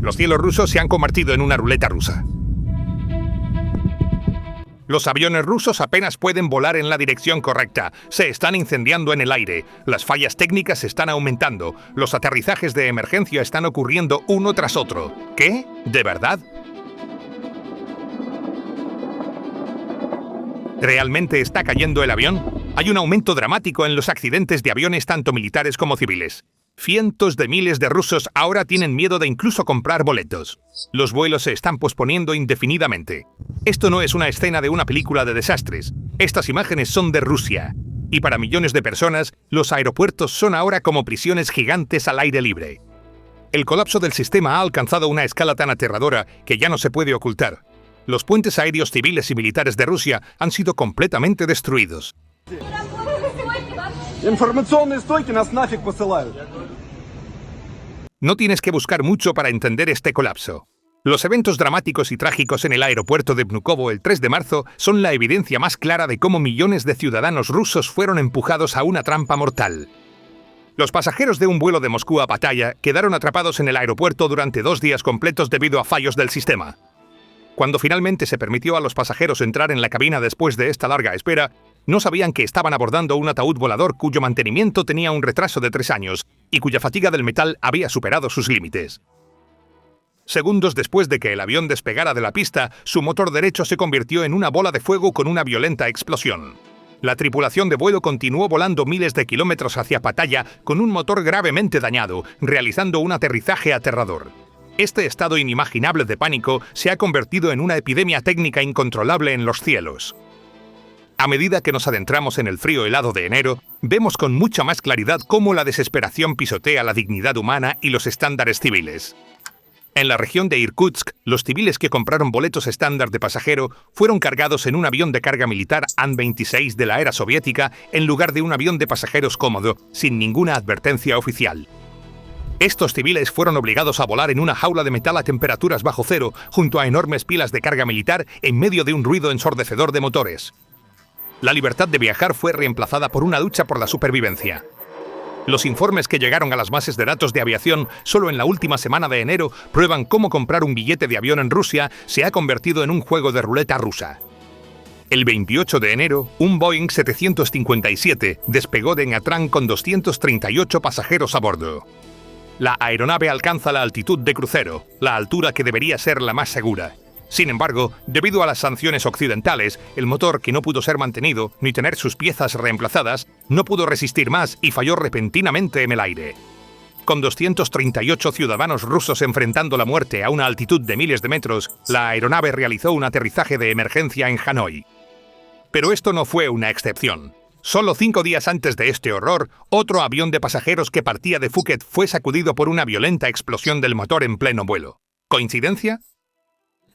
Los cielos rusos se han convertido en una ruleta rusa. Los aviones rusos apenas pueden volar en la dirección correcta. Se están incendiando en el aire. Las fallas técnicas están aumentando. Los aterrizajes de emergencia están ocurriendo uno tras otro. ¿Qué? ¿De verdad? ¿Realmente está cayendo el avión? Hay un aumento dramático en los accidentes de aviones tanto militares como civiles. Cientos de miles de rusos ahora tienen miedo de incluso comprar boletos. Los vuelos se están posponiendo indefinidamente. Esto no es una escena de una película de desastres. Estas imágenes son de Rusia. Y para millones de personas, los aeropuertos son ahora como prisiones gigantes al aire libre. El colapso del sistema ha alcanzado una escala tan aterradora que ya no se puede ocultar. Los puentes aéreos civiles y militares de Rusia han sido completamente destruidos. No tienes que buscar mucho para entender este colapso. Los eventos dramáticos y trágicos en el aeropuerto de Vnukovo el 3 de marzo son la evidencia más clara de cómo millones de ciudadanos rusos fueron empujados a una trampa mortal. Los pasajeros de un vuelo de Moscú a Pattaya quedaron atrapados en el aeropuerto durante 2 días completos debido a fallos del sistema. Cuando finalmente se permitió a los pasajeros entrar en la cabina después de esta larga espera, no sabían que estaban abordando un ataúd volador cuyo mantenimiento tenía un retraso de 3 años y cuya fatiga del metal había superado sus límites. Segundos después de que el avión despegara de la pista, su motor derecho se convirtió en una bola de fuego con una violenta explosión. La tripulación de vuelo continuó volando miles de kilómetros hacia Pattaya con un motor gravemente dañado, realizando un aterrizaje aterrador. Este estado inimaginable de pánico se ha convertido en una epidemia técnica incontrolable en los cielos. A medida que nos adentramos en el frío helado de enero, vemos con mucha más claridad cómo la desesperación pisotea la dignidad humana y los estándares civiles. En la región de Irkutsk, los civiles que compraron boletos estándar de pasajero fueron cargados en un avión de carga militar An-26 de la era soviética en lugar de un avión de pasajeros cómodo, sin ninguna advertencia oficial. Estos civiles fueron obligados a volar en una jaula de metal a temperaturas bajo cero, junto a enormes pilas de carga militar en medio de un ruido ensordecedor de motores. La libertad de viajar fue reemplazada por una lucha por la supervivencia. Los informes que llegaron a las bases de datos de aviación solo en la última semana de enero prueban cómo comprar un billete de avión en Rusia se ha convertido en un juego de ruleta rusa. El 28 de enero, un Boeing 757 despegó de Natrán con 238 pasajeros a bordo. La aeronave alcanza la altitud de crucero, la altura que debería ser la más segura. Sin embargo, debido a las sanciones occidentales, el motor, que no pudo ser mantenido ni tener sus piezas reemplazadas, no pudo resistir más y falló repentinamente en el aire. Con 238 ciudadanos rusos enfrentando la muerte a una altitud de miles de metros, la aeronave realizó un aterrizaje de emergencia en Hanoi. Pero esto no fue una excepción. Solo 5 días antes de este horror, otro avión de pasajeros que partía de Phuket fue sacudido por una violenta explosión del motor en pleno vuelo. ¿Coincidencia?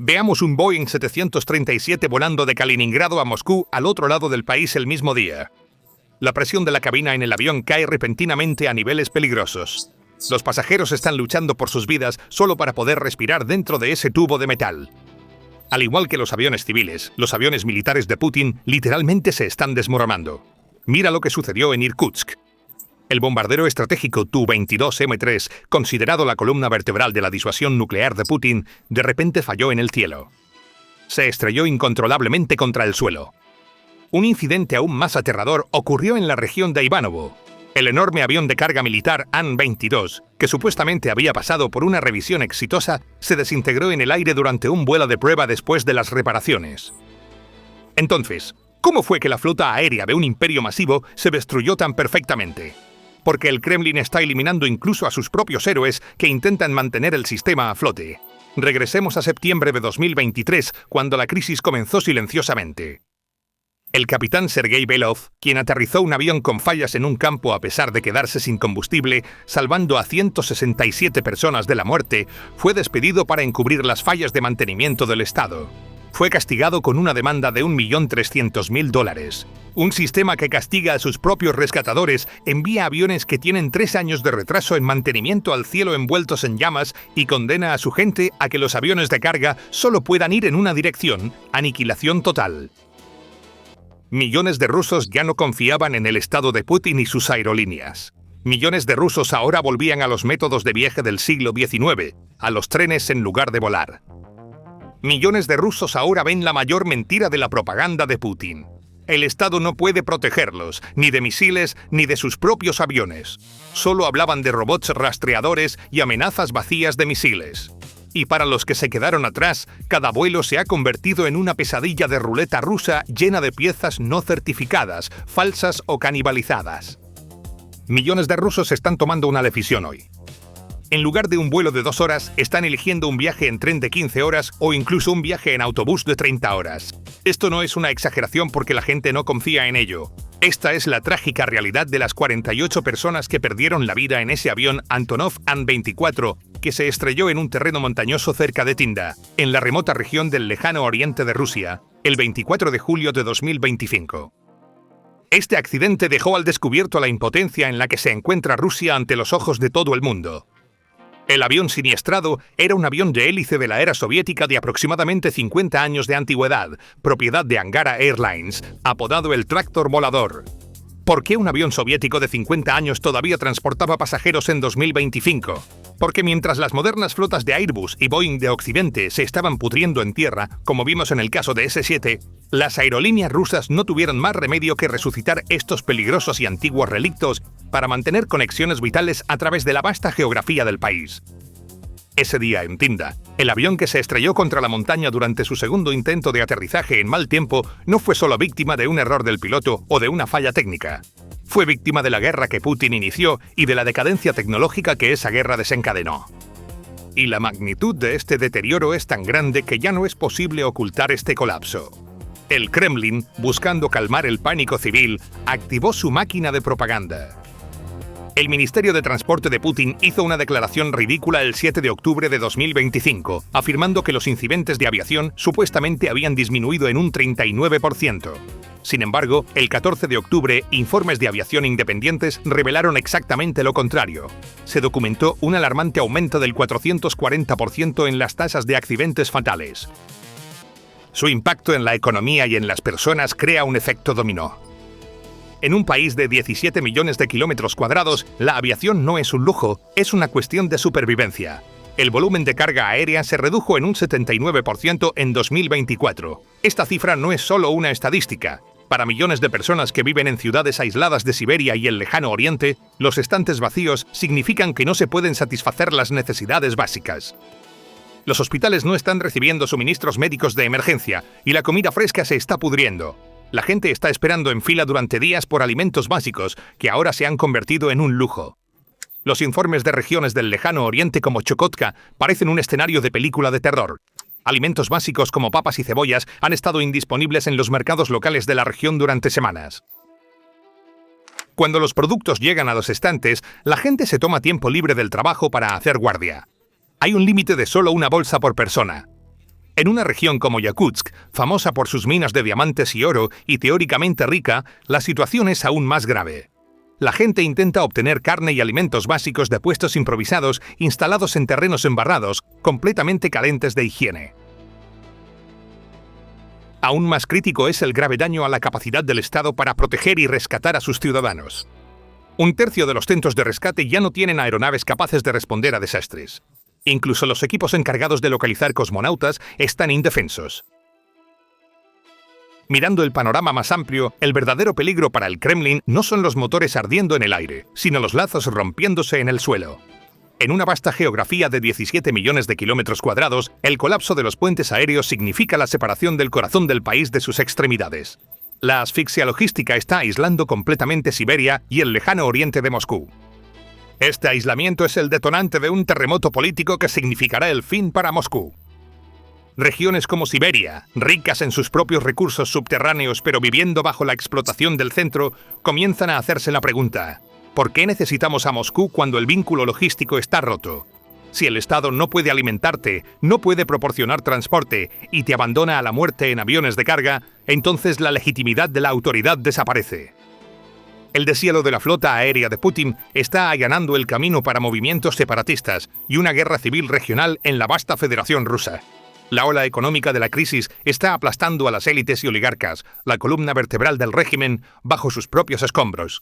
Veamos un Boeing 737 volando de Kaliningrado a Moscú al otro lado del país el mismo día. La presión de la cabina en el avión cae repentinamente a niveles peligrosos. Los pasajeros están luchando por sus vidas solo para poder respirar dentro de ese tubo de metal. Al igual que los aviones civiles, los aviones militares de Putin literalmente se están desmoronando. Mira lo que sucedió en Irkutsk. El bombardero estratégico Tu-22M3, considerado la columna vertebral de la disuasión nuclear de Putin, de repente falló en el cielo. Se estrelló incontrolablemente contra el suelo. Un incidente aún más aterrador ocurrió en la región de Ivanovo. El enorme avión de carga militar An-22, que supuestamente había pasado por una revisión exitosa, se desintegró en el aire durante un vuelo de prueba después de las reparaciones. Entonces, ¿cómo fue que la flota aérea de un imperio masivo se destruyó tan perfectamente? Porque el Kremlin está eliminando incluso a sus propios héroes que intentan mantener el sistema a flote. Regresemos a septiembre de 2023, cuando la crisis comenzó silenciosamente. El capitán Sergei Belov, quien aterrizó un avión con fallas en un campo a pesar de quedarse sin combustible, salvando a 167 personas de la muerte, fue despedido para encubrir las fallas de mantenimiento del Estado. Fue castigado con una demanda de $1.300.000. Un sistema que castiga a sus propios rescatadores envía aviones que tienen 3 años de retraso en mantenimiento al cielo envueltos en llamas y condena a su gente a que los aviones de carga solo puedan ir en una dirección: aniquilación total. Millones de rusos ya no confiaban en el Estado de Putin y sus aerolíneas. Millones de rusos ahora volvían a los métodos de viaje del siglo XIX, a los trenes en lugar de volar. Millones de rusos ahora ven la mayor mentira de la propaganda de Putin. El Estado no puede protegerlos, ni de misiles, ni de sus propios aviones. Solo hablaban de robots rastreadores y amenazas vacías de misiles. Y para los que se quedaron atrás, cada vuelo se ha convertido en una pesadilla de ruleta rusa llena de piezas no certificadas, falsas o canibalizadas. Millones de rusos están tomando una decisión hoy. En lugar de un vuelo de 2 horas, están eligiendo un viaje en tren de 15 horas o incluso un viaje en autobús de 30 horas. Esto no es una exageración porque la gente no confía en ello. Esta es la trágica realidad de las 48 personas que perdieron la vida en ese avión Antonov An-24 que se estrelló en un terreno montañoso cerca de Tinda, en la remota región del lejano oriente de Rusia, el 24 de julio de 2025. Este accidente dejó al descubierto la impotencia en la que se encuentra Rusia ante los ojos de todo el mundo. El avión siniestrado era un avión de hélice de la era soviética de aproximadamente 50 años de antigüedad, propiedad de Angara Airlines, apodado el Tractor Volador. ¿Por qué un avión soviético de 50 años todavía transportaba pasajeros en 2025? Porque mientras las modernas flotas de Airbus y Boeing de Occidente se estaban pudriendo en tierra, como vimos en el caso de S-7, las aerolíneas rusas no tuvieron más remedio que resucitar estos peligrosos y antiguos relictos para mantener conexiones vitales a través de la vasta geografía del país. Ese día en Tinda, el avión que se estrelló contra la montaña durante su segundo intento de aterrizaje en mal tiempo no fue solo víctima de un error del piloto o de una falla técnica. Fue víctima de la guerra que Putin inició y de la decadencia tecnológica que esa guerra desencadenó. Y la magnitud de este deterioro es tan grande que ya no es posible ocultar este colapso. El Kremlin, buscando calmar el pánico civil, activó su máquina de propaganda. El Ministerio de Transporte de Putin hizo una declaración ridícula el 7 de octubre de 2025, afirmando que los incidentes de aviación supuestamente habían disminuido en un 39%. Sin embargo, el 14 de octubre, informes de aviación independientes revelaron exactamente lo contrario. Se documentó un alarmante aumento del 440% en las tasas de accidentes fatales. Su impacto en la economía y en las personas crea un efecto dominó. En un país de 17 millones de kilómetros cuadrados, la aviación no es un lujo, es una cuestión de supervivencia. El volumen de carga aérea se redujo en un 79% en 2024. Esta cifra no es solo una estadística. Para millones de personas que viven en ciudades aisladas de Siberia y el lejano oriente, los estantes vacíos significan que no se pueden satisfacer las necesidades básicas. Los hospitales no están recibiendo suministros médicos de emergencia y la comida fresca se está pudriendo. La gente está esperando en fila durante días por alimentos básicos que ahora se han convertido en un lujo. Los informes de regiones del lejano oriente como Chukotka parecen un escenario de película de terror. Alimentos básicos como papas y cebollas han estado indisponibles en los mercados locales de la región durante semanas. Cuando los productos llegan a los estantes, la gente se toma tiempo libre del trabajo para hacer guardia. Hay un límite de solo una bolsa por persona. En una región como Yakutsk, famosa por sus minas de diamantes y oro y teóricamente rica, la situación es aún más grave. La gente intenta obtener carne y alimentos básicos de puestos improvisados instalados en terrenos embarrados, completamente carentes de higiene. Aún más crítico es el grave daño a la capacidad del Estado para proteger y rescatar a sus ciudadanos. Un tercio de los centros de rescate ya no tienen aeronaves capaces de responder a desastres. Incluso los equipos encargados de localizar cosmonautas están indefensos. Mirando el panorama más amplio, el verdadero peligro para el Kremlin no son los motores ardiendo en el aire, sino los lazos rompiéndose en el suelo. En una vasta geografía de 17 millones de kilómetros cuadrados, el colapso de los puentes aéreos significa la separación del corazón del país de sus extremidades. La asfixia logística está aislando completamente Siberia y el lejano oriente de Moscú. Este aislamiento es el detonante de un terremoto político que significará el fin para Moscú. Regiones como Siberia, ricas en sus propios recursos subterráneos pero viviendo bajo la explotación del centro, comienzan a hacerse la pregunta: ¿por qué necesitamos a Moscú cuando el vínculo logístico está roto? Si el Estado no puede alimentarte, no puede proporcionar transporte y te abandona a la muerte en aviones de carga, entonces la legitimidad de la autoridad desaparece. El deshielo de la flota aérea de Putin está allanando el camino para movimientos separatistas y una guerra civil regional en la vasta Federación Rusa. La ola económica de la crisis está aplastando a las élites y oligarcas, la columna vertebral del régimen, bajo sus propios escombros.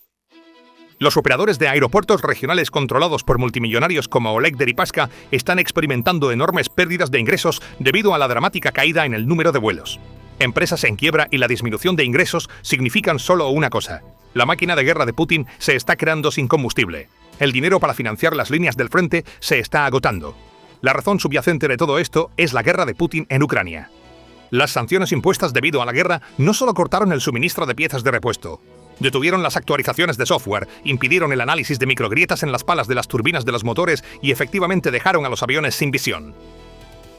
Los operadores de aeropuertos regionales controlados por multimillonarios como Oleg Deripaska están experimentando enormes pérdidas de ingresos debido a la dramática caída en el número de vuelos. Empresas en quiebra y la disminución de ingresos significan solo una cosa: la máquina de guerra de Putin se está quedando sin combustible. El dinero para financiar las líneas del frente se está agotando. La razón subyacente de todo esto es la guerra de Putin en Ucrania. Las sanciones impuestas debido a la guerra no solo cortaron el suministro de piezas de repuesto, detuvieron las actualizaciones de software, impidieron el análisis de microgrietas en las palas de las turbinas de los motores y efectivamente dejaron a los aviones sin visión.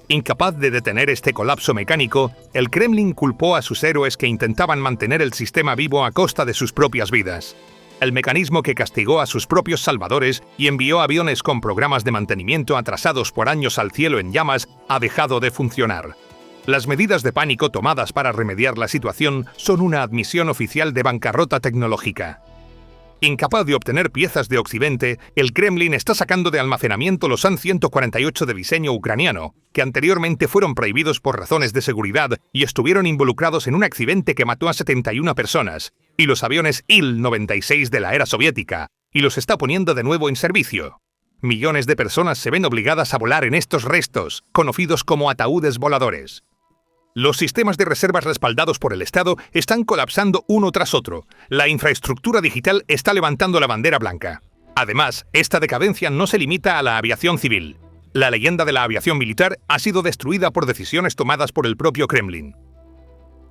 Incapaz de detener este colapso mecánico, el Kremlin culpó a sus héroes que intentaban mantener el sistema vivo a costa de sus propias vidas. El mecanismo que castigó a sus propios salvadores y envió aviones con programas de mantenimiento atrasados por años al cielo en llamas ha dejado de funcionar. Las medidas de pánico tomadas para remediar la situación son una admisión oficial de bancarrota tecnológica. Incapaz de obtener piezas de Occidente, el Kremlin está sacando de almacenamiento los An-148 de diseño ucraniano, que anteriormente fueron prohibidos por razones de seguridad y estuvieron involucrados en un accidente que mató a 71 personas, y los aviones Il-96 de la era soviética, y los está poniendo de nuevo en servicio. Millones de personas se ven obligadas a volar en estos restos, conocidos como ataúdes voladores. Los sistemas de reservas respaldados por el Estado están colapsando uno tras otro. La infraestructura digital está levantando la bandera blanca. Además, esta decadencia no se limita a la aviación civil. La leyenda de la aviación militar ha sido destruida por decisiones tomadas por el propio Kremlin.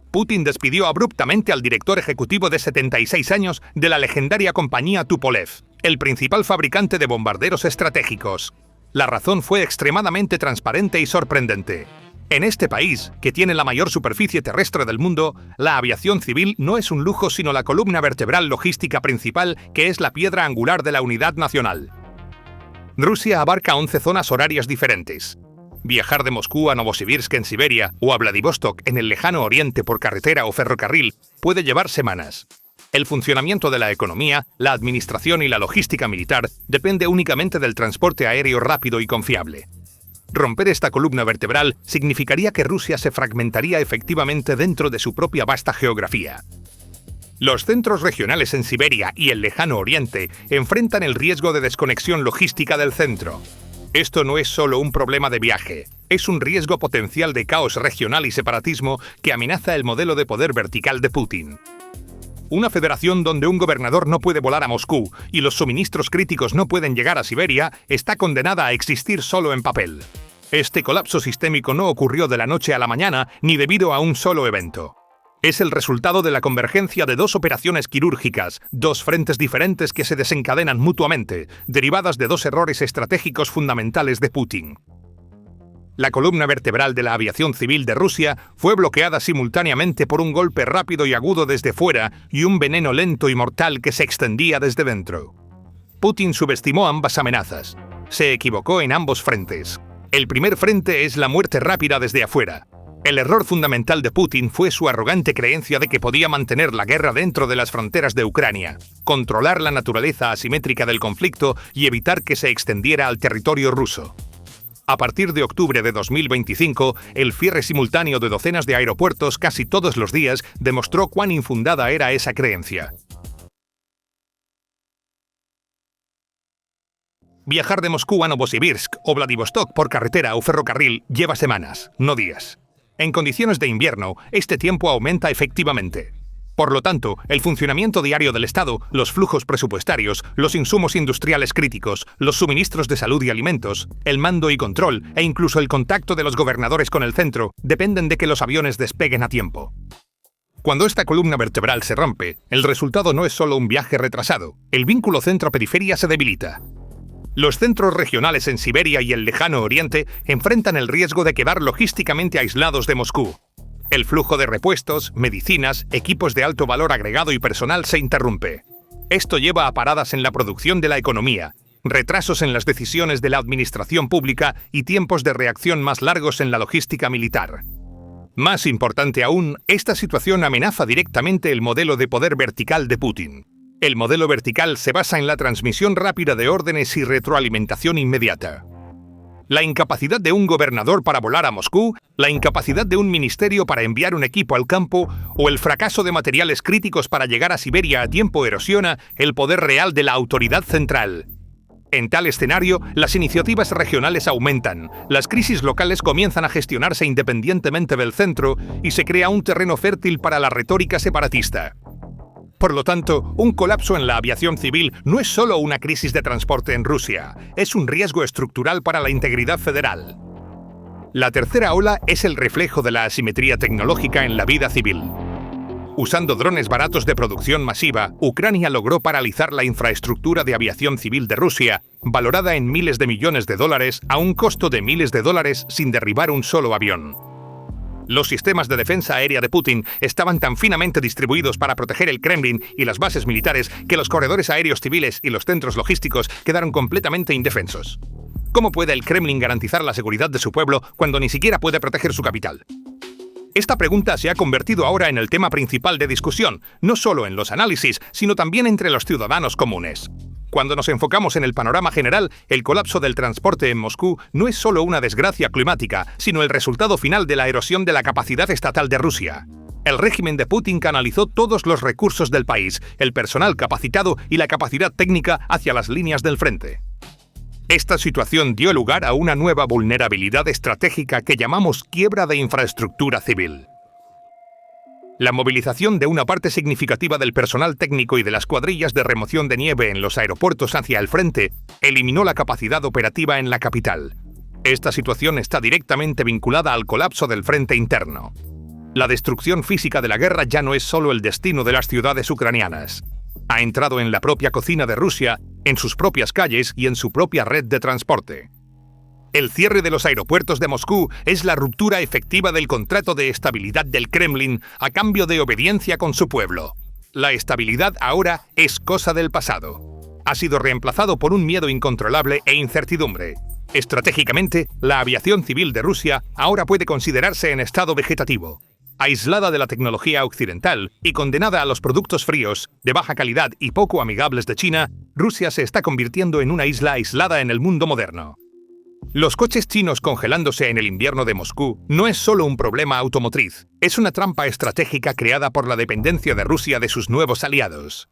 Putin despidió abruptamente al director ejecutivo de 76 años de la legendaria compañía Tupolev, el principal fabricante de bombarderos estratégicos. La razón fue extremadamente transparente y sorprendente. En este país, que tiene la mayor superficie terrestre del mundo, la aviación civil no es un lujo sino la columna vertebral logística principal que es la piedra angular de la unidad nacional. Rusia abarca 11 zonas horarias diferentes. Viajar de Moscú a Novosibirsk en Siberia o a Vladivostok en el lejano oriente por carretera o ferrocarril puede llevar semanas. El funcionamiento de la economía, la administración y la logística militar depende únicamente del transporte aéreo rápido y confiable. Romper esta columna vertebral significaría que Rusia se fragmentaría efectivamente dentro de su propia vasta geografía. Los centros regionales en Siberia y el lejano oriente enfrentan el riesgo de desconexión logística del centro. Esto no es solo un problema de viaje, es un riesgo potencial de caos regional y separatismo que amenaza el modelo de poder vertical de Putin. Una federación donde un gobernador no puede volar a Moscú y los suministros críticos no pueden llegar a Siberia está condenada a existir solo en papel. Este colapso sistémico no ocurrió de la noche a la mañana ni debido a un solo evento. Es el resultado de la convergencia de dos operaciones quirúrgicas, dos frentes diferentes que se desencadenan mutuamente, derivadas de dos errores estratégicos fundamentales de Putin. La columna vertebral de la aviación civil de Rusia fue bloqueada simultáneamente por un golpe rápido y agudo desde fuera y un veneno lento y mortal que se extendía desde dentro. Putin subestimó ambas amenazas. Se equivocó en ambos frentes. El primer frente es la muerte rápida desde afuera. El error fundamental de Putin fue su arrogante creencia de que podía mantener la guerra dentro de las fronteras de Ucrania, controlar la naturaleza asimétrica del conflicto y evitar que se extendiera al territorio ruso. A partir de octubre de 2025, el cierre simultáneo de docenas de aeropuertos casi todos los días demostró cuán infundada era esa creencia. Viajar de Moscú a Novosibirsk o Vladivostok por carretera o ferrocarril lleva semanas, no días. En condiciones de invierno, este tiempo aumenta efectivamente. Por lo tanto, el funcionamiento diario del Estado, los flujos presupuestarios, los insumos industriales críticos, los suministros de salud y alimentos, el mando y control e incluso el contacto de los gobernadores con el centro dependen de que los aviones despeguen a tiempo. Cuando esta columna vertebral se rompe, el resultado no es solo un viaje retrasado, el vínculo centro-periferia se debilita. Los centros regionales en Siberia y el lejano oriente enfrentan el riesgo de quedar logísticamente aislados de Moscú. El flujo de repuestos, medicinas, equipos de alto valor agregado y personal se interrumpe. Esto lleva a paradas en la producción de la economía, retrasos en las decisiones de la administración pública y tiempos de reacción más largos en la logística militar. Más importante aún, esta situación amenaza directamente el modelo de poder vertical de Putin. El modelo vertical se basa en la transmisión rápida de órdenes y retroalimentación inmediata. La incapacidad de un gobernador para volar a Moscú, la incapacidad de un ministerio para enviar un equipo al campo o el fracaso de materiales críticos para llegar a Siberia a tiempo erosiona el poder real de la autoridad central. En tal escenario, las iniciativas regionales aumentan, las crisis locales comienzan a gestionarse independientemente del centro y se crea un terreno fértil para la retórica separatista. Por lo tanto, un colapso en la aviación civil no es solo una crisis de transporte en Rusia, es un riesgo estructural para la integridad federal. La tercera ola es el reflejo de la asimetría tecnológica en la vida civil. Usando drones baratos de producción masiva, Ucrania logró paralizar la infraestructura de aviación civil de Rusia, valorada en miles de millones de dólares a un costo de miles de dólares sin derribar un solo avión. Los sistemas de defensa aérea de Putin estaban tan finamente distribuidos para proteger el Kremlin y las bases militares que los corredores aéreos civiles y los centros logísticos quedaron completamente indefensos. ¿Cómo puede el Kremlin garantizar la seguridad de su pueblo cuando ni siquiera puede proteger su capital? Esta pregunta se ha convertido ahora en el tema principal de discusión, no solo en los análisis, sino también entre los ciudadanos comunes. Cuando nos enfocamos en el panorama general, el colapso del transporte en Moscú no es solo una desgracia climática, sino el resultado final de la erosión de la capacidad estatal de Rusia. El régimen de Putin canalizó todos los recursos del país, el personal capacitado y la capacidad técnica hacia las líneas del frente. Esta situación dio lugar a una nueva vulnerabilidad estratégica que llamamos quiebra de infraestructura civil. La movilización de una parte significativa del personal técnico y de las cuadrillas de remoción de nieve en los aeropuertos hacia el frente eliminó la capacidad operativa en la capital. Esta situación está directamente vinculada al colapso del frente interno. La destrucción física de la guerra ya no es solo el destino de las ciudades ucranianas. Ha entrado en la propia cocina de Rusia, en sus propias calles y en su propia red de transporte. El cierre de los aeropuertos de Moscú es la ruptura efectiva del contrato de estabilidad del Kremlin a cambio de obediencia con su pueblo. La estabilidad ahora es cosa del pasado. Ha sido reemplazado por un miedo incontrolable e incertidumbre. Estratégicamente, la aviación civil de Rusia ahora puede considerarse en estado vegetativo. Aislada de la tecnología occidental y condenada a los productos fríos, de baja calidad y poco amigables de China, Rusia se está convirtiendo en una isla aislada en el mundo moderno. Los coches chinos congelándose en el invierno de Moscú no es solo un problema automotriz, es una trampa estratégica creada por la dependencia de Rusia de sus nuevos aliados.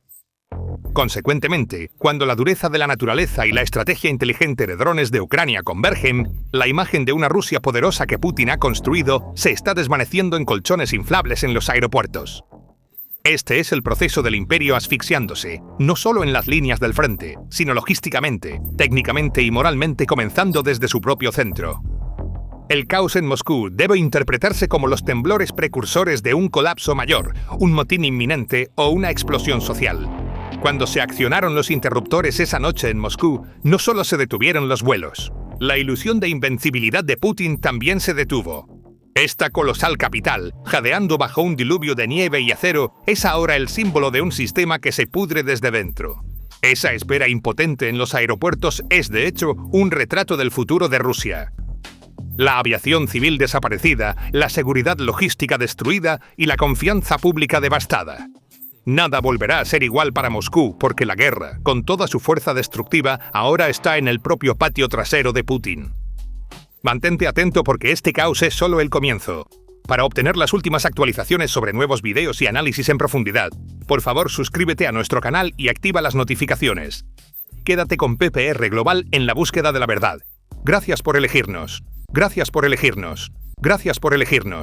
Consecuentemente, cuando la dureza de la naturaleza y la estrategia inteligente de drones de Ucrania convergen, la imagen de una Rusia poderosa que Putin ha construido se está desvaneciendo en colchones inflables en los aeropuertos. Este es el proceso del imperio asfixiándose, no solo en las líneas del frente, sino logísticamente, técnicamente y moralmente comenzando desde su propio centro. El caos en Moscú debe interpretarse como los temblores precursores de un colapso mayor, un motín inminente o una explosión social. Cuando se accionaron los interruptores esa noche en Moscú, no solo se detuvieron los vuelos. La ilusión de invencibilidad de Putin también se detuvo. Esta colosal capital, jadeando bajo un diluvio de nieve y acero, es ahora el símbolo de un sistema que se pudre desde dentro. Esa espera impotente en los aeropuertos es, de hecho, un retrato del futuro de Rusia. La aviación civil desaparecida, la seguridad logística destruida y la confianza pública devastada. Nada volverá a ser igual para Moscú porque la guerra, con toda su fuerza destructiva, ahora está en el propio patio trasero de Putin. Mantente atento porque este caos es solo el comienzo. Para obtener las últimas actualizaciones sobre nuevos videos y análisis en profundidad, por favor suscríbete a nuestro canal y activa las notificaciones. Quédate con PPR Global en la búsqueda de la verdad. Gracias por elegirnos. Gracias por elegirnos. Gracias por elegirnos.